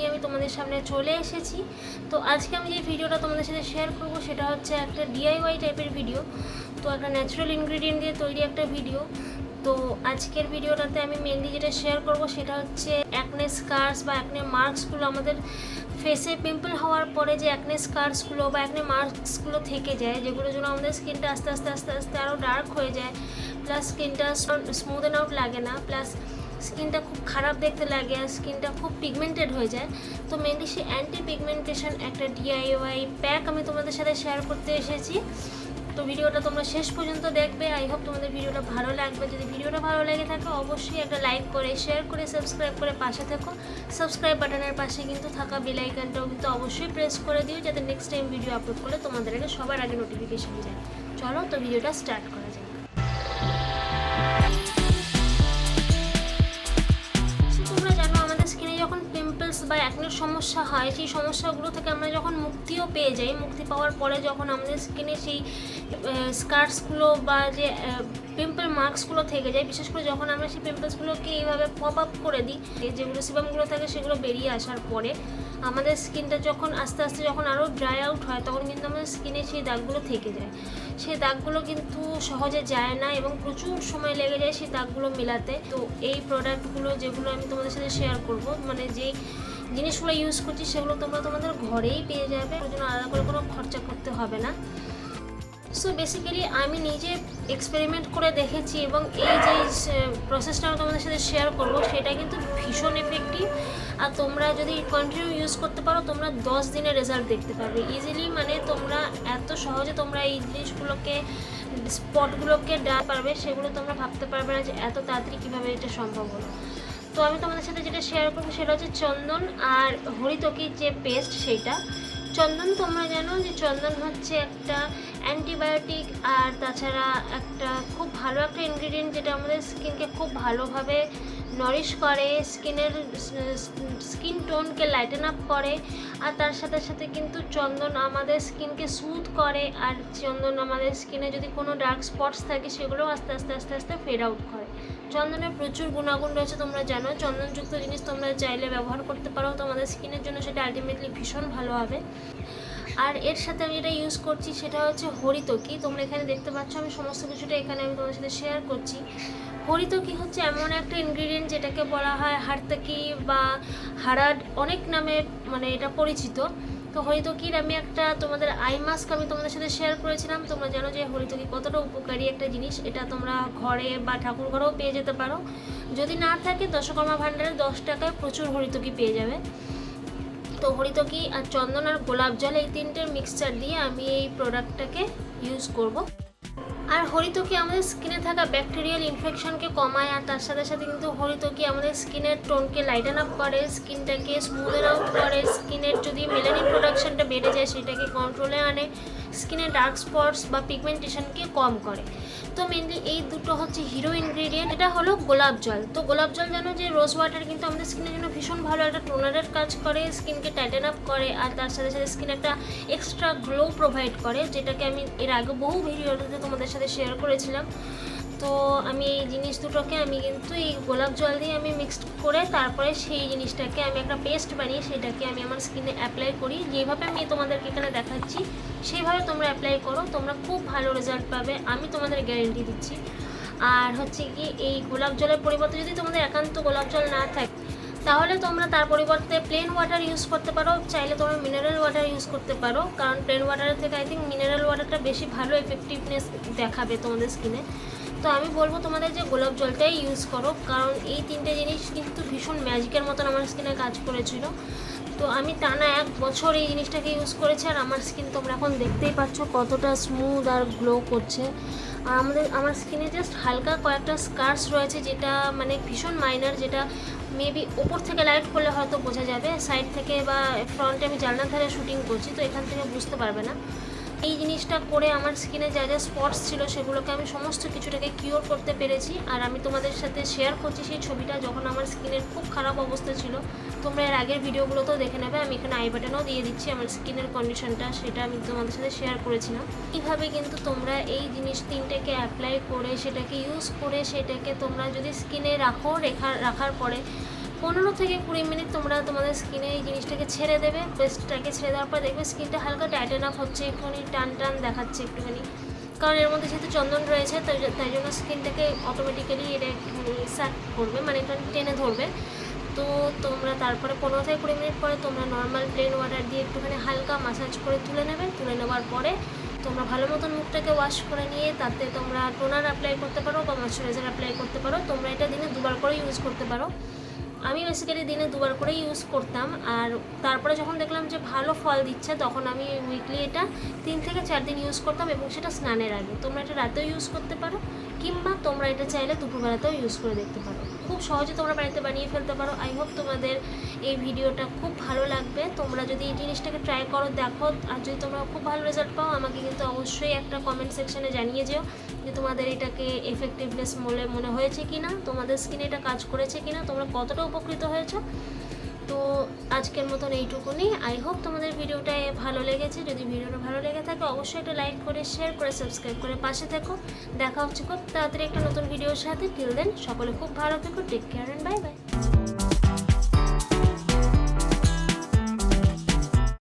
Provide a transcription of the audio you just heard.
আমি তোমাদের সামনে চলে এসেছি। তো আজকে আমি যে ভিডিওটা তোমাদের সাথে শেয়ার করব সেটা হচ্ছে একটা ডিআইওয়াই টাইপের ভিডিও। তো একটা ন্যাচারাল ইনগ্রিডিয়েন্ট দিয়ে তৈরি একটা ভিডিও। তো আজকের ভিডিওটাতে আমি মেনলি যেটা শেয়ার করব সেটা হচ্ছে অ্যাকনে স্কার্স বা অ্যাকনে মার্কসগুলো, আমাদের ফেসে পিম্পল হওয়ার পরে যে অ্যাকনে স্কার্সগুলো বা অ্যাকনে মার্কসগুলো থেকে যায়, যেগুলোর জন্য আমাদের স্কিনটা আস্তে আস্তে আস্তে আস্তে আরও ডার্ক হয়ে যায়, প্লাস স্কিনটা স্মুথেন আউট লাগে না, প্লাস স্কিনটা খুব খারাপ দেখতে লাগে আর স্কিনটা খুব পিগমেন্টেড হয়ে যায়। তো মেনলি সেই অ্যান্টি পিগমেন্টেশন একটা ডিআইওয়াই প্যাক আমি তোমাদের সাথে শেয়ার করতে এসেছি। তো ভিডিওটা তোমরা শেষ পর্যন্ত দেখবে। আই হোপ তোমাদের ভিডিওটা ভালো লাগবে। যদি ভিডিওটা ভালো লেগে থাকে অবশ্যই একটা লাইক করে, শেয়ার করে, সাবস্ক্রাইব করে পাশে থেকো। সাবস্ক্রাইব বাটনের পাশে কিন্তু থাকা বেল আইকনটাও কিন্তু অবশ্যই প্রেস করে দিও, যাতে নেক্সট টাইম ভিডিও আপলোড করলে তোমাদের আগে সবার আগে নোটিফিকেশন যায়। চলো তো ভিডিওটা স্টার্ট করা যাক। তোমরা জানো আমাদের স্কিনে যখন পিম্পলস বা অ্যাকনের সমস্যা হয়, সেই সমস্যাগুলো থেকে আমরা যখন মুক্তিও পেয়ে যাই, মুক্তি পাওয়ার পরে যখন আমাদের স্কিনে সেই স্কার্সগুলো বা যে পিম্পল মার্কসগুলো থেকে যায়, বিশেষ করে যখন আমরা সেই পিম্পলসগুলোকে এইভাবে পপ আপ করে দিই, যেগুলো সিবামগুলো থাকে সেগুলো বেরিয়ে আসার পরে আমাদের স্কিনটা যখন আস্তে আস্তে যখন আরও ড্রাই আউট হয়, তখন কিন্তু আমাদের স্কিনে সেই দাগগুলো থেকে যায়। সেই দাগগুলো কিন্তু সহজে যায় না এবং প্রচুর সময় লেগে যায় সেই দাগগুলো মেলাতে। তো এই প্রোডাক্টগুলো যেগুলো আমি তোমাদের সাথে শেয়ার করব, মানে যেই জিনিসগুলো ইউজ করছি সেগুলো তোমরা তোমাদের ঘরেই পেয়ে যাবে, ওর জন্য আলাদা করে কোনো খরচা করতে হবে না। সো বেসিক্যালি আমি নিজে এক্সপেরিমেন্ট করে দেখেছি এবং এই যে প্রসেসটা আমি তোমাদের সাথে শেয়ার করব সেটা কিন্তু ভীষণ এফেক্টিভ। আর তোমরা যদি কন্টিনিউ ইউজ করতে পারো, তোমরা 10 দিনের রেজাল্ট দেখতে পাবে ইজিলি। মানে তোমরা এত সহজে তোমরা এই জিনিসগুলোকে, স্পটগুলোকে দেওয়া পারবে, সেগুলো তোমরা ভাবতে পারবে না যে এত তাড়াতাড়ি কীভাবে এটা সম্ভব হলো। তো আমি তোমাদের সাথে যেটা শেয়ার করবো সেটা হচ্ছে চন্দন আর হরিতকির যে পেস্ট সেইটা। চন্দন তোমরা জানো যে চন্দন হচ্ছে একটা অ্যান্টিবায়োটিক আর তাছাড়া একটা খুব ভালো একটা ইনগ্রিডিয়েন্ট, যেটা আমাদের স্কিনকে খুব ভালোভাবে নারিশ করে, স্কিন টোনকে লাইটেন আপ করে। আর তার সাথে সাথে কিন্তু চন্দন আমাদের স্কিনকে স্মুথ করে, আর চন্দন আমাদের স্কিনে যদি কোনো ডার্ক স্পটস থাকে সেগুলোও আস্তে আস্তে আস্তে আস্তে ফেড আউট করে। চন্দনের প্রচুর গুণাগুণ রয়েছে তোমরা জানো। চন্দনযুক্ত জিনিস তোমরা চাইলে ব্যবহার করতে পারো, তোমাদের স্কিনের জন্য সেটা আলটিমেটলি ভীষণ ভালো হবে। আর এর সাথে আমি যেটা ইউজ করছি সেটা হচ্ছে হরিতকি। তোমরা এখানে দেখতে পাচ্ছ আমি সমস্ত কিছুটা এখানে আমি তোমাদের সাথে শেয়ার করছি। হরিতকি হচ্ছে এমন একটা ইনগ্রিডিয়েন্ট যেটাকে বলা হয় হারতকি বা হারাড, অনেক নামে মানে এটা পরিচিত। তো হরিতকির আমি একটা তোমাদের আই মাস্ক আমি তোমাদের সাথে শেয়ার করেছিলাম। তোমরা জানো যে হরিতকি কতটা উপকারী একটা জিনিস। এটা তোমরা ঘরে বা ঠাকুর ঘরেও পেয়ে যেতে পারো। যদি না থাকে দশকর্মা ভাণ্ডারে 10 টাকায় প্রচুর হরিতকি পেয়ে যাবে। তো হরিতকি আর চন্দন আর গোলাপ জল এই তিনটের মিক্সচার দিয়ে আমি এই প্রোডাক্টটাকে ইউজ করব। আর হরিতকি আমাদের স্কিনে থাকা ব্যাকটেরিয়াল ইনফেকশনকে কমায়, আর তার সাথে সাথে কিন্তু হরিতকি আমাদের স্কিনের টোনকে লাইটেন আপ করে, স্কিনটাকে স্মুথেন আউট করে, স্কিনের যদি মেলানিন প্রোডাকশনটা বেড়ে যায় সেটাকে কন্ট্রোলে আনে, স্কিনের ডার্ক স্পটস বা পিগমেন্টেশনকে কম করে। তো মেনলি এই দুটো হচ্ছে হিরো ইনগ্রিডিয়েন্ট। এটা হলো গোলাপ জল। তো গোলাপ জল জানো যে রোজ ওয়াটার কিন্তু আমাদের স্কিনের জন্য ভীষণ ভালো একটা টোনারের কাজ করে, স্কিনকে টাইটেন আপ করে, আর তার সাথে সাথে স্কিনে একটা এক্সট্রা গ্লো প্রোভাইড করে, যেটাকে আমি এর আগে বহু ভিডিওতে তোমাদের সাথে শেয়ার করেছিলাম। তো আমি এই জিনিস দুটোকে আমি কিন্তু এই গোলাপ জল দিয়ে আমি মিক্সড করে তারপরে সেই জিনিসটাকে আমি একটা পেস্ট বানিয়ে সেটাকে আমি আমার স্কিনে অ্যাপ্লাই করি। যেভাবে আমি তোমাদেরকে এখানে দেখাচ্ছি সেইভাবে তোমরা অ্যাপ্লাই করো, তোমরা খুব ভালো রেজাল্ট পাবে, আমি তোমাদের গ্যারেন্টি দিচ্ছি। আর হচ্ছে কি, এই গোলাপ জলের পরিবর্তে যদি তোমাদের একান্ত গোলাপ জল না থাকে তাহলে তোমরা তার পরিবর্তে প্লেন ওয়াটার ইউজ করতে পারো। চাইলে তোমরা মিনারেল ওয়াটার ইউজ করতে পারো, কারণ প্লেন ওয়াটারের থেকে আই থিঙ্ক মিনারেল ওয়াটারটা বেশি ভালো এফেক্টিভনেস দেখাবে তোমাদের স্কিনে। তো আমি বলবো তোমাদের যে গোলাপ জলটাই ইউজ করো, কারণ এই তিনটে জিনিস কিন্তু ভীষণ ম্যাজিকের মতন আমার স্কিনে কাজ করেছিল। তো আমি টানা 1 বছর এই জিনিসটাকে ইউজ করেছি, আর আমার স্কিন তোমরা এখন দেখতেই পাচ্ছ কতটা স্মুথ আর গ্লো করছে। আর আমার স্কিনে জাস্ট হালকা কয়েকটা স্কার্স রয়েছে, যেটা মানে ভীষণ মাইনার, যেটা মেবি ওপর থেকে লাইট করলে হয়তো বোঝা যাবে, সাইড থেকে বা ফ্রন্টে আমি জানলার ধারে শুটিং করছি তো এখান থেকে বুঝতে পারবে না। এই জিনিসটা করে আমার স্কিনে যা যা স্পটস ছিল সেগুলোকে আমি সমস্ত কিছুটাকে কিওর করতে পেরেছি। আর আমি তোমাদের সাথে শেয়ার করছি সেই ছবিটা, যখন আমার স্কিনের খুব খারাপ অবস্থা ছিল। তোমরা এর আগের ভিডিওগুলোতেও দেখে নেবে, আমি এখানে আই বাটনেও দিয়ে দিচ্ছি আমার স্কিনের কন্ডিশনটা, সেটা আমি তোমাদের সাথে শেয়ার করেছিলাম। এইভাবে কিন্তু তোমরা এই জিনিস তিনটেকে অ্যাপ্লাই করে সেটাকে ইউজ করে সেটাকে তোমরা যদি স্কিনে রাখার পরে 15 থেকে 20 মিনিট তোমরা তোমাদের স্কিনে এই জিনিসটাকে ছেড়ে দেবে। পেস্টটাকে ছেড়ে দেওয়ার পর দেখবে স্কিনটা হালকা টাইটেন আপ হচ্ছে, একটুখানি টান টান দেখাচ্ছে একটুখানি, কারণ এর মধ্যে যেহেতু চন্দন রয়েছে তাই জন্য স্কিনটাকে অটোমেটিক্যালি এটা একটুখানি স্যাক করবে, মানে একটু টেনে ধরবে। তো তোমরা তারপরে 15 থেকে 20 মিনিট পরে তোমরা নর্মাল প্লেন ওয়াটার দিয়ে একটুখানি হালকা মাসাজ করে তুলে নেবে। তুলে নেওয়ার পরে তোমরা ভালো মতন মুখটাকে ওয়াশ করে নিয়ে তাতে তোমরা টোনার অ্যাপ্লাই করতে পারো বা ময়শ্চারাইজার অ্যাপ্লাই করতে পারো। তোমরা এটা দিনে 2বার করে ইউজ করতে পারো। আমি বেসিক্যালি দিনে 2বার করে ইউজ করতাম, আর তারপরে যখন দেখলাম যে ভালো ফল দিচ্ছে তখন আমি উইকলি এটা 3 থেকে 4 দিন ইউজ করতাম, এবং সেটা স্নানের আগে। তোমরা এটা রাতেও ইউজ করতে পারো, কিংবা তোমরা এটা চাইলে দুপুরবেলাতেও ইউজ করে দেখতে পারো। খুব সহজে তোমরা বাড়িতে বানিয়ে ফেলতে পারো। আই হোপ তোমাদের এই ভিডিওটা খুব ভালো লাগবে। তোমরা যদি এই জিনিসটাকে ট্রাই করো, দেখো, আর যদি তোমরা খুব ভালো রেজাল্ট পাও আমাকে কিন্তু অবশ্যই একটা কমেন্ট সেকশনে জানিয়ে যেও যে তোমাদের এটাকে এফেক্টিভনেস মনে হয়েছে কি না, তোমাদের স্কিনে এটা কাজ করেছে কি না, তোমরা কতটা উপকৃত হয়েছো। তো আজকের মতন এইটুকুনি। আই হোপ তোমাদের ভিডিওটা ভালো লেগেছে। যদি ভিডিওটা ভালো লেগে থাকে অবশ্যই একটা লাইক করে, শেয়ার করে, সাবস্ক্রাইব করে পাশে থেকো। দেখা হচ্ছে খুব তাড়াতাড়ি একটা নতুন ভিডিওর সাথে। টিল দেন সকলে খুব ভালো থেকো। Take care and bye by.